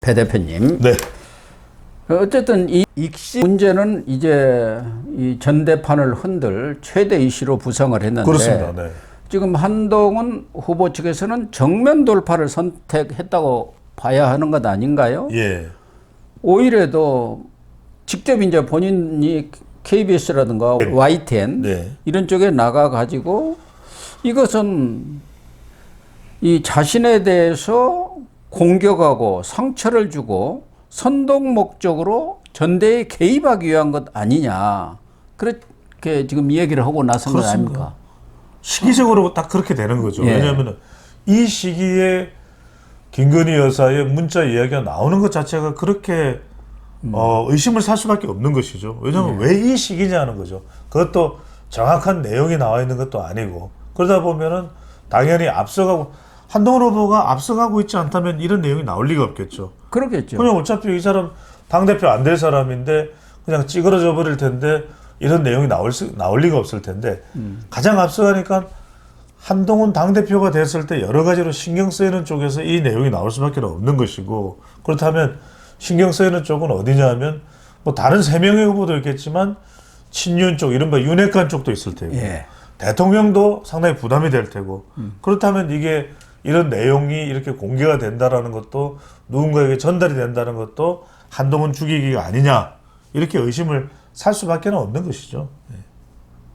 배 대표님. 네. 어쨌든 이 익시 문제는 이제 이 전대판을 흔들 최대 이슈로 부상을 했는데 그렇습니다. 네. 지금 한동훈 후보 측에서는 정면 돌파를 선택했다고 봐야 하는 것 아닌가요? 예. 오히려도 직접 이제 본인이 KBS라든가 YTN 네. 이런 쪽에 나가 가지고 이것은 이 자신에 대해서 공격하고 상처를 주고 선동 목적으로 전대에 개입하기 위한 것 아니냐. 그렇게 지금 얘기를 하고 나선 거 아닙니까? 시기적으로 딱 그렇게 되는 거죠. 예. 왜냐하면 이 시기에 김건희 여사의 문자 이야기가 나오는 것 자체가 그렇게 의심을 살 수밖에 없는 것이죠. 왜냐하면 왜 이 시기냐는 거죠. 그것도 정확한 내용이 나와 있는 것도 아니고 그러다 보면은 당연히 앞서가고 한동훈 후보가 앞서가고 있지 않다면 이런 내용이 나올 리가 없겠죠. 그렇겠죠. 그냥 어차피 이 사람 당대표 안 될 사람인데 그냥 찌그러져 버릴 텐데 이런 내용이 나올 리가 없을 텐데 가장 앞서가니까 한동훈 당대표가 됐을 때 여러 가지로 신경 쓰이는 쪽에서 이 내용이 나올 수밖에 없는 것이고 그렇다면 신경 쓰이는 쪽은 어디냐 하면 뭐 다른 3명의 후보도 있겠지만 친윤 쪽 이른바 윤핵관 쪽도 있을 테고 예. 대통령도 상당히 부담이 될 테고 그렇다면 이게 이런 내용이 이렇게 공개가 된다라는 것도 누군가에게 전달이 된다는 것도 한동훈 죽이기가 아니냐 이렇게 의심을 살 수밖에 없는 것이죠.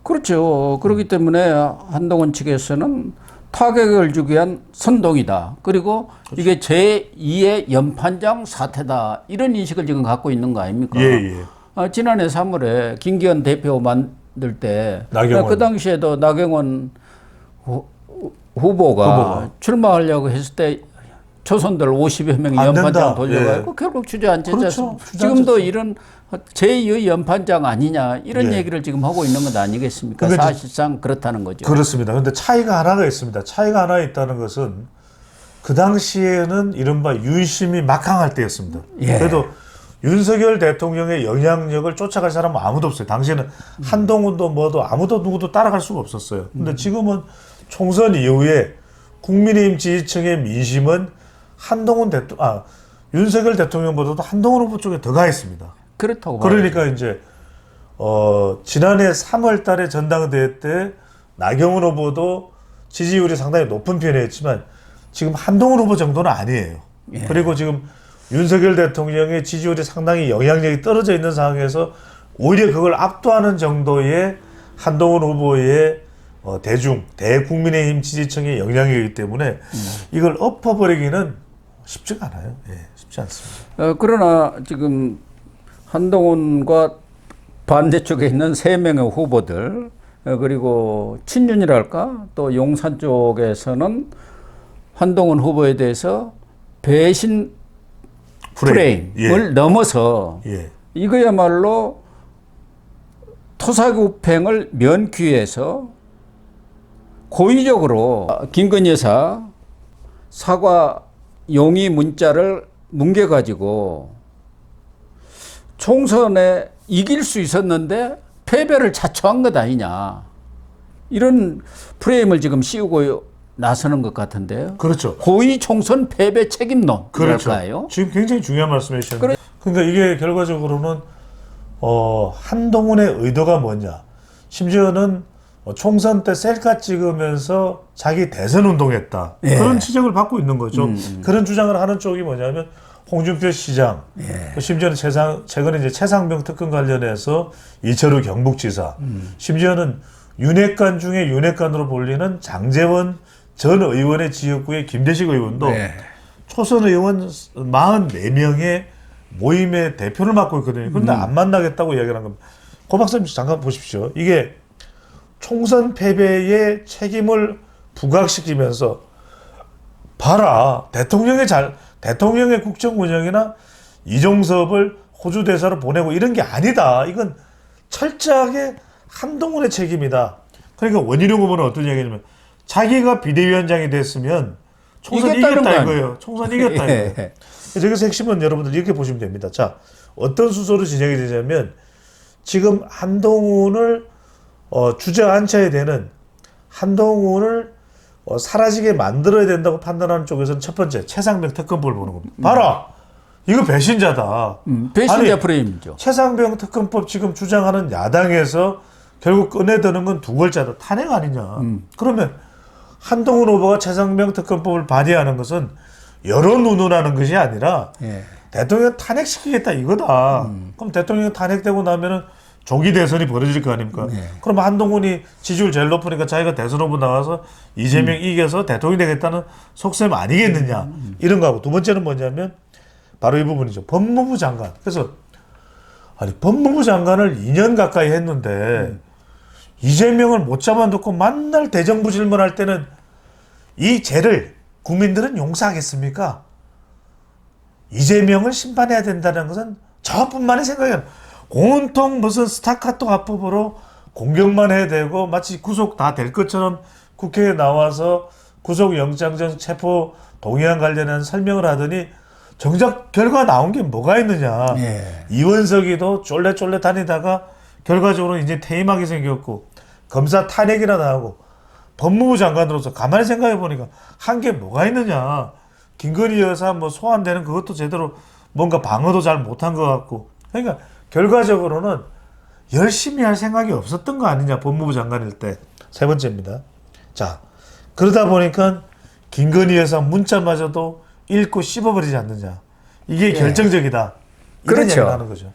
그렇죠. 그렇기 때문에 한동훈 측에서는 타격을 주기 위한 선동이다. 그리고 그렇죠. 이게 제2의 연판장 사태다. 이런 인식을 지금 갖고 있는 거 아닙니까? 예. 지난해 3월에 김기현 대표 만들 때 그 당시에도 나경원 후보가 출마하려고 했을 때 초선들 50여 명이 연판장 돌려가지고 결국 주저앉았지 않습니까? 그렇죠. 지금도 이런 제2의 연판장 아니냐 이런 얘기를 지금 하고 있는 것 아니겠습니까? 사실상 그렇다는 거죠. 그렇습니다. 그런데 차이가 하나가 있습니다. 차이가 하나 있다는 것은 그 당시에는 이른바 윤심이 막강할 때였습니다. 그래도 윤석열 대통령의 영향력을 쫓아갈 사람은 아무도 없어요. 당시에는 한동훈도 뭐도 아무도 누구도 따라갈 수가 없었어요. 근데 지금은 총선 이후에 국민의힘 지지층의 민심은 윤석열 대통령보다도 한동훈 후보 쪽에 더 가 있습니다. 그렇다고 그러니까 봐야죠. 이제 지난해 3월 달에 전당대회 때 나경원 후보도 지지율이 상당히 높은 편이었지만 지금 한동훈 후보 정도는 아니에요. 그리고 지금 윤석열 대통령의 지지율이 상당히 영향력이 떨어져 있는 상황에서 오히려 그걸 압도하는 정도의 한동훈 후보의 대국민의힘 지지층의 영향이기 때문에 이걸 엎어버리기는 쉽지가 않아요. 쉽지 않습니다. 그러나 지금 한동훈과 반대쪽에 있는 3명의 후보들 그리고 친윤이랄까 또 용산 쪽에서는 한동훈 후보에 대해서 배신 프레임을 넘어서 이거야말로 토사구팽을 면기 위해서 고의적으로 김건희 여사 사과 용의 문자를 뭉개가지고 총선에 이길 수 있었는데 패배를 자초한 것 아니냐 이런 프레임을 지금 씌우고 나서는 것 같은데요. 그렇죠. 고의 총선 패배 책임론일까요? 그렇죠. 지금 굉장히 중요한 말씀해 주셨는데 그러니까 이게 결과적으로는 한동훈의 의도가 뭐냐 심지어는 총선 때 셀카 찍으면서 자기 대선 운동했다. 그런 지적을 받고 있는 거죠. 그런 주장을 하는 쪽이 뭐냐면 홍준표 시장, 심지어는 최근에 이제 최상병 특검 관련해서 이철우 경북지사, 심지어는 윤핵관 중에 윤핵관으로 불리는 장제원 전 의원의 지역구의 김대식 의원도 초선 의원 44명의 모임의 대표를 맡고 있거든요. 그런데 안 만나겠다고 이야기를 한 겁니다. 고 박사님 잠깐 보십시오. 이게 총선 패배의 책임을 부각시키면서 봐라 대통령의 국정 운영이나 이종섭을 호주 대사로 보내고 이런 게 아니다. 이건 철저하게 한동훈의 책임이다. 그러니까 원희룡 후보는 어떤 얘기냐면 자기가 비대위원장이 됐으면 총선 이겼다 이거예요. 총선 이겼다 이거예요. 여기서 핵심은 여러분들 이렇게 보시면 됩니다. 자, 어떤 수소로 진행이 되냐면 지금 한동훈을 주저앉혀야 되는 한동훈을 사라지게 만들어야 된다고 판단하는 쪽에서는 첫 번째 최상병 특검법을 보는 겁니다. 봐라! 이거 배신자다. 배신자 아니, 프레임이죠. 최상병 특검법 지금 주장하는 야당에서 결국 꺼내드는 건 두 글자다. 탄핵 아니냐. 그러면 한동훈 후보가 최상병 특검법을 발의하는 것은 여론 운운하는 것이 아니라 예. 대통령 탄핵시키겠다 이거다. 그럼 대통령 탄핵되고 나면은 조기 대선이 벌어질 거 아닙니까? 그럼 한동훈이 지지율 제일 높으니까 자기가 대선 후보 나와서 이재명 이겨서 대통령이 되겠다는 속셈 아니겠느냐. 이런 거하고 두 번째는 뭐냐면 바로 이 부분이죠. 법무부 장관. 그래서 아니 법무부 장관을 2년 가까이 했는데 이재명을 못 잡아놓고 만날 대정부 질문할 때는 이 죄를 국민들은 용서하겠습니까? 이재명을 심판해야 된다는 것은 저뿐만의 생각이 아니라 온통 무슨 스타카토 합법으로 공격만 해야 되고 마치 구속 다 될 것처럼 국회에 나와서 구속영장전 체포 동의안 관련한 설명을 하더니 정작 결과 나온 게 뭐가 있느냐. 예. 이원석이도 쫄래쫄래 다니다가 결과적으로 이제 퇴임하게 생겼고 검사 탄핵이나 나오고 법무부 장관으로서 가만히 생각해 보니까 한 게 뭐가 있느냐. 김건희 여사 뭐 소환되는 그것도 제대로 뭔가 방어도 잘 못한 것 같고. 그러니까 결과적으로는 열심히 할 생각이 없었던 거 아니냐. 법무부 장관일 때. 세 번째입니다. 자, 그러다 보니까 김건희 여사 문자마저도 읽고 씹어버리지 않느냐. 이게 예. 결정적이다. 이런 그렇죠. 얘기를 하는 거죠.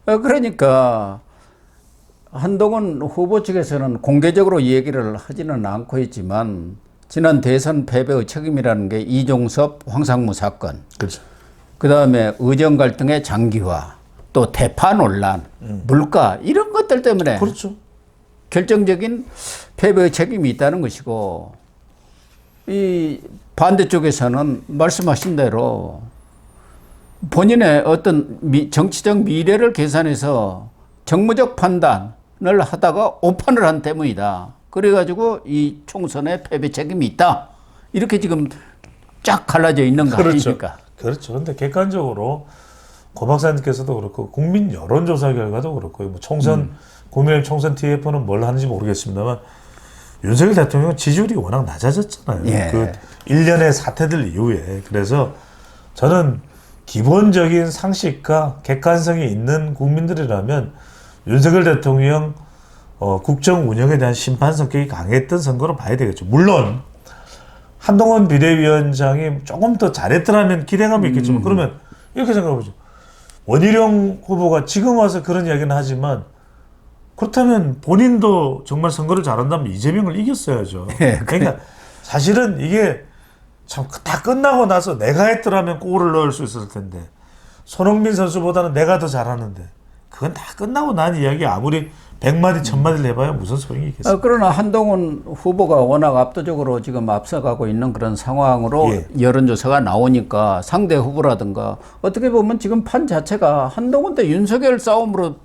그러니까 한동훈 후보 측에서는 공개적으로 얘기를 하지는 않고 있지만 지난 대선 패배의 책임이라는 게 이종섭 황상무 사건, 그렇죠. 그다음에 의정 갈등의 장기화, 또 대파 논란, 물가 이런 것들 때문에 그렇죠. 결정적인 패배의 책임이 있다는 것이고, 이 반대쪽에서는 말씀하신 대로 본인의 어떤 정치적 미래를 계산해서 정무적 판단을 하다가 오판을 한 때문이다. 그래가지고 이 총선에 패배 책임이 있다. 이렇게 지금 쫙 갈라져 있는 거 그렇죠. 아닙니까? 그렇죠. 근데 객관적으로 고 박사님께서도 그렇고 국민 여론조사 결과도 그렇고 뭐 총선 국민의힘 총선 TF는 뭘 하는지 모르겠습니다만 윤석열 대통령 지지율이 워낙 낮아졌잖아요. 예. 그 일련의 사태들 이후에. 그래서 저는 기본적인 상식과 객관성이 있는 국민들이라면 윤석열 대통령 국정 운영에 대한 심판 성격이 강했던 선거로 봐야 되겠죠. 물론 한동훈 비대위원장이 조금 더 잘했더라면 기대감이 있겠지만 그러면 이렇게 생각해보죠. 원희룡 후보가 지금 와서 그런 이야기는 하지만 그렇다면 본인도 정말 선거를 잘한다면 이재명을 이겼어야죠. 네, 그러니까 사실은 이게 참 다 끝나고 나서 내가 했더라면 골을 넣을 수 있었을 텐데 손흥민 선수보다는 내가 더 잘하는데 그건 다 끝나고 난 이야기 아무리 100마디 1000마디를 해봐야 무슨 소용이 있겠어요. 그러나 한동훈 후보가 워낙 압도적으로 지금 앞서가고 있는 그런 상황으로 예. 여론조사가 나오니까 상대 후보라든가 어떻게 보면 지금 판 자체가 한동훈 대 윤석열 싸움으로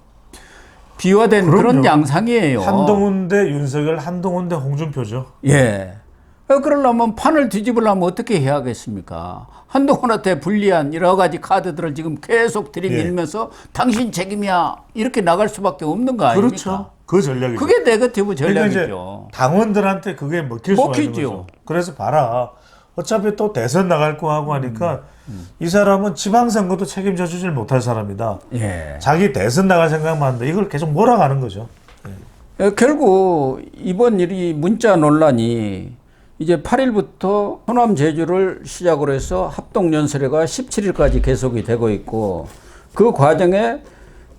비화된 그럼요. 그런 양상이에요. 한동훈 대 윤석열, 한동훈 대 홍준표죠. 예. 그러려면 판을 뒤집으려면 어떻게 해야겠습니까? 한동훈한테 불리한 여러 가지 카드들을 지금 계속 들이밀면서 당신 책임이야 이렇게 나갈 수밖에 없는 거 아닙니까? 그렇죠. 그 전략이죠. 그게 네거티브 그러니까 이제 전략이죠. 당원들한테 그게 먹힐 수가 있는 먹히죠. 거죠. 그래서 봐라. 어차피 또 대선 나갈 거 하고 하니까 이 사람은 지방선거도 책임져 주질 못할 사람이다. 예. 자기 대선 나갈 생각만 한다. 이걸 계속 몰아가는 거죠. 결국 이번 일이 문자 논란이 이제 8일부터 호남 제주를 시작으로 해서 합동연설회가 17일까지 계속이 되고 있고 그 과정에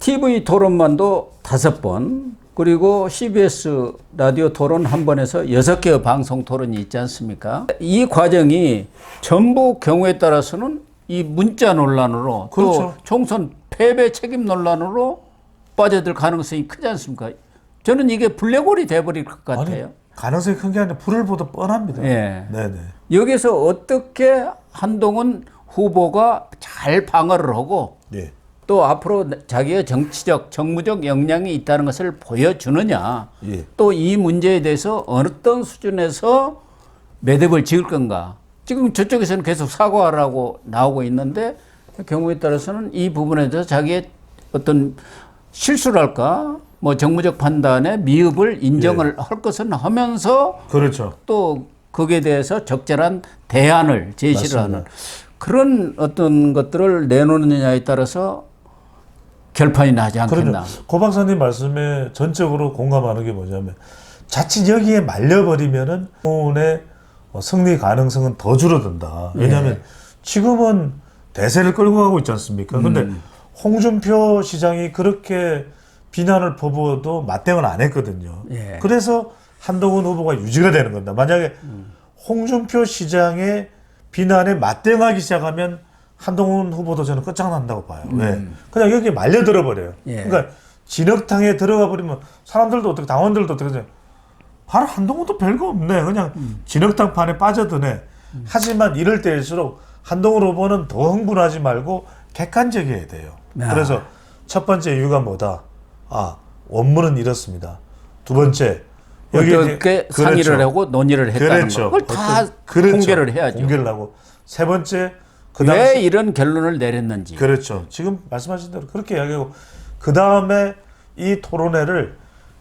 TV 토론만도 5번 그리고 CBS 라디오 토론 1번에서 6개의 방송 토론이 있지 않습니까? 이 과정이 전부 경우에 따라서는 이 문자 논란으로 그렇죠. 또 총선 패배 책임 논란으로 빠져들 가능성이 크지 않습니까? 저는 이게 블랙홀이 돼버릴 것 같아요. 아니, 가능성이 큰 게 아니라 불을 보다 뻔합니다. 예. 네네. 여기서 어떻게 한동훈 후보가 잘 방어를 하고 예. 또 앞으로 자기의 정치적, 정무적 역량이 있다는 것을 보여주느냐. 예. 또 이 문제에 대해서 어떤 수준에서 매듭을 지을 건가. 지금 저쪽에서는 계속 사과하라고 나오고 있는데 경우에 따라서는 이 부분에 대해서 자기의 어떤 실수랄까 뭐 정무적 판단에 미흡을 인정을 할 것은 하면서 그렇죠. 또 거기에 대해서 적절한 대안을 제시를 맞습니다. 하는 그런 어떤 것들을 내놓느냐에 따라서 결판이 나지 않겠나. 고 박사님 말씀에 전적으로 공감하는 게 뭐냐면 자칫 여기에 말려버리면은 오늘 승리 가능성은 더 줄어든다. 왜냐하면 지금은 대세를 끌고 가고 있지 않습니까? 근데 홍준표 시장이 그렇게 비난을 퍼부어도 맞대응을 안 했거든요. 예. 그래서 한동훈 후보가 유지가 되는 겁니다. 만약에 홍준표 시장의 비난에 맞대응하기 시작하면 한동훈 후보도 저는 끝장난다고 봐요. 왜? 그냥 여기에 말려들어 버려요. 예. 그러니까 진흙탕에 들어가 버리면 사람들도 어떻게 당원들도 어떻게 바로 한동훈도 별거 없네. 그냥 진흙탕 판에 빠져드네. 하지만 이럴 때일수록 한동훈 후보는 더 흥분하지 말고 객관적이어야 돼요. 야. 그래서 첫 번째 이유가 뭐다? 원문은 이렇습니다. 두 번째 어떻게 상의를 하고 논의를 했다는 그렇죠. 걸 다 그렇죠. 공개를 해야죠. 공개를 하고 세 번째 왜 이런 결론을 내렸는지. 그렇죠. 지금 말씀하신 대로 그렇게 이야기하고 그 다음에 이 토론회를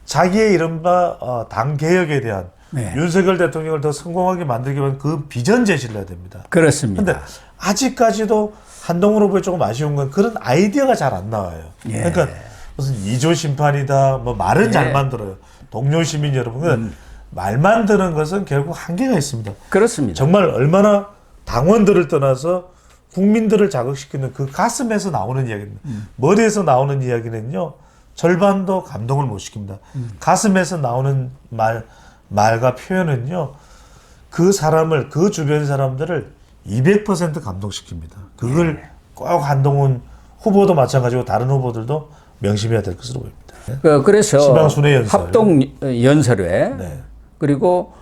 자기의 이른바 당 개혁에 대한 윤석열 대통령을 더 성공하게 만들기 위한 그 비전 제시를 해야 됩니다. 그렇습니다. 그런데 아직까지도 한동훈 후보에 조금 아쉬운 건 그런 아이디어가 잘 안 나와요. 예. 그러니까 무슨 이조 심판이다, 뭐 말은 잘 만들어요. 동료 시민 여러분, 말만 드는 것은 결국 한계가 있습니다. 그렇습니다. 정말 얼마나 당원들을 떠나서 국민들을 자극시키는 그 가슴에서 나오는 이야기입니다. 머리에서 나오는 이야기는요, 절반도 감동을 못 시킵니다. 가슴에서 나오는 말과 표현은요, 그 사람을, 그 주변 사람들을 200% 감동시킵니다. 그걸 꼭 한동훈 후보도 마찬가지고 다른 후보들도 명심해야 될 것으로 보입니다. 그래서 지방순회 연설. 합동 연설회 그리고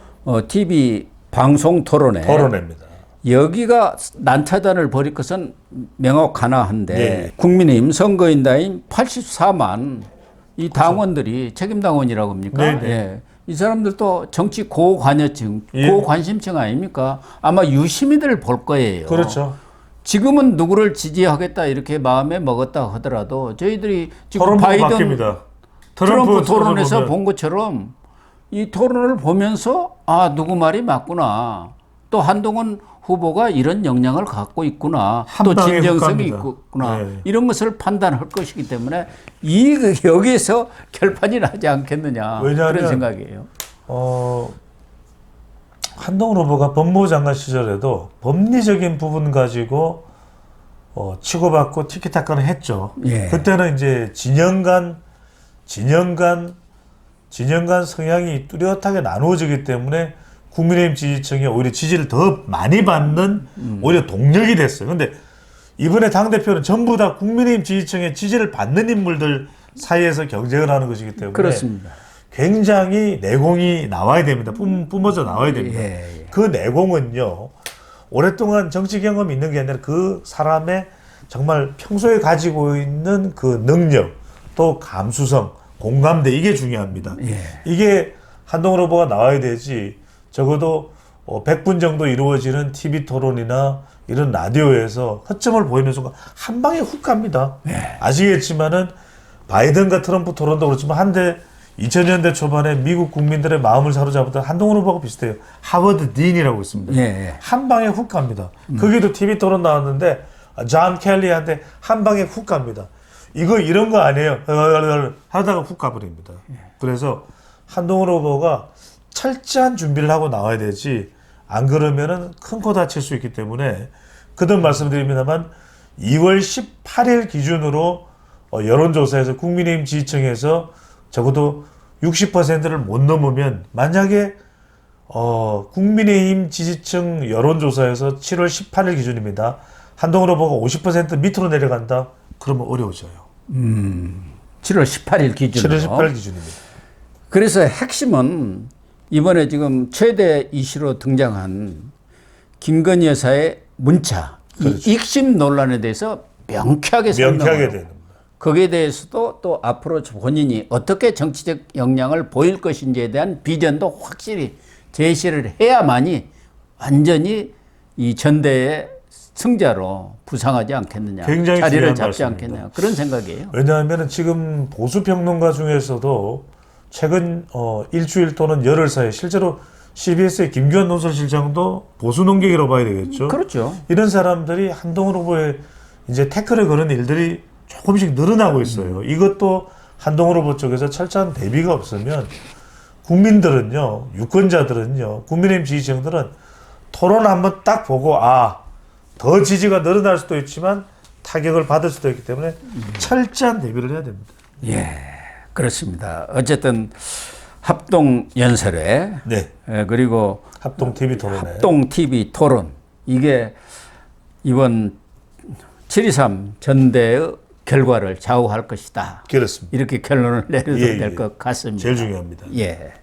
TV 방송 토론회입니다. 여기가 난타전을 벌일 것은 명확하나한데 국민의힘 선거인단인 84만 이 당원들이 책임당원이라고 합니까? 예. 이 사람들도 정치 고관여층, 고관심층 아닙니까? 아마 유심히들 볼 거예요. 그렇죠. 지금은 누구를 지지하겠다 이렇게 마음에 먹었다 하더라도 저희들이 지금 바이든 트럼프 토론에서 본 것처럼 이 토론을 보면서 누구 말이 맞구나. 또 한동훈 후보가 이런 역량을 갖고 있구나. 또 진정성이 있구나. 이런 것을 판단할 것이기 때문에 여기에서 결판이 나지 않겠느냐. 그런 생각이에요. 한동훈 후보가 법무부 장관 시절에도 법리적인 부분 가지고 치고받고 티키타카를 했죠. 그때는 이제 진영 간 성향이 뚜렷하게 나누어지기 때문에 국민의힘 지지층이 오히려 지지를 더 많이 받는 오히려 동력이 됐어요. 그런데 이번에 당대표는 전부 다 국민의힘 지지층의 지지를 받는 인물들 사이에서 경쟁을 하는 것이기 때문에 그렇습니다. 굉장히 내공이 나와야 됩니다. 뿜어져 나와야 됩니다. 그 내공은요, 오랫동안 정치 경험이 있는 게 아니라 그 사람의 정말 평소에 가지고 있는 그 능력, 또 감수성, 공감대, 이게 중요합니다. 이게 한동훈 후보가 나와야 되지, 적어도 100분 정도 이루어지는 TV 토론이나 이런 라디오에서 허점을 보이는 순간 한 방에 훅 갑니다. 아시겠지만은 바이든과 트럼프 토론도 그렇지만 한때 2000년대 초반에 미국 국민들의 마음을 사로잡았던 한동훈 후보가 비슷해요. 하버드 딘이라고 있습니다. 한 방에 훅 갑니다. 거기도 TV 토론 나왔는데 존 켈리한테 한 방에 훅 갑니다. 이런 거 아니에요. 하다가 훅 가버립니다. 그래서 한동훈 후보가 철저한 준비를 하고 나와야 되지, 안 그러면은 큰 코 다칠 수 있기 때문에 그동 말씀드립니다만 2월 18일 기준으로 여론조사에서 국민의힘 지지층에서 적어도 60%를 못 넘으면, 만약에 국민의힘 지지층 여론조사에서 7월 18일 기준입니다. 한동훈 후보가 50% 밑으로 내려간다? 그러면 어려워져요. 7월 18일 기준으로. 7월 18일 기준입니다. 그래서 핵심은 이번에 지금 최대 이슈로 등장한 김건희 여사의 문자, 이 익심 논란에 대해서 명쾌하게 설명하고 되는 거기에 대해서도 또 앞으로 본인이 어떻게 정치적 역량을 보일 것인지에 대한 비전도 확실히 제시를 해야만이 완전히 이 전대의 승자로 부상하지 않겠느냐, 굉장히 자리를 잡지 말씀입니다. 않겠느냐, 그런 생각이에요. 왜냐하면 지금 보수 평론가 중에서도 최근 일주일 또는 열흘 사이에 실제로 CBS의 김규환 논설실장도 보수 농객이라고 봐야 되겠죠. 그렇죠. 이런 사람들이 한동훈 후보에 이제 태클을 거는 일들이 조금씩 늘어나고 있어요. 이것도 한동훈 후보 쪽에서 철저한 대비가 없으면 국민들은요, 유권자들은요, 국민의힘 지지층들은 토론 한번 딱 보고 더 지지가 늘어날 수도 있지만 타격을 받을 수도 있기 때문에 철저한 대비를 해야 됩니다. 예, 그렇습니다. 어쨌든 합동 연설회, 네. 그리고 합동 TV 토론회. 합동 TV 토론, 이게 이번 7.23 전대의 결과를 좌우할 것이다. 그렇습니다. 이렇게 결론을 내려도 될 것 같습니다. 제일 중요합니다. 예.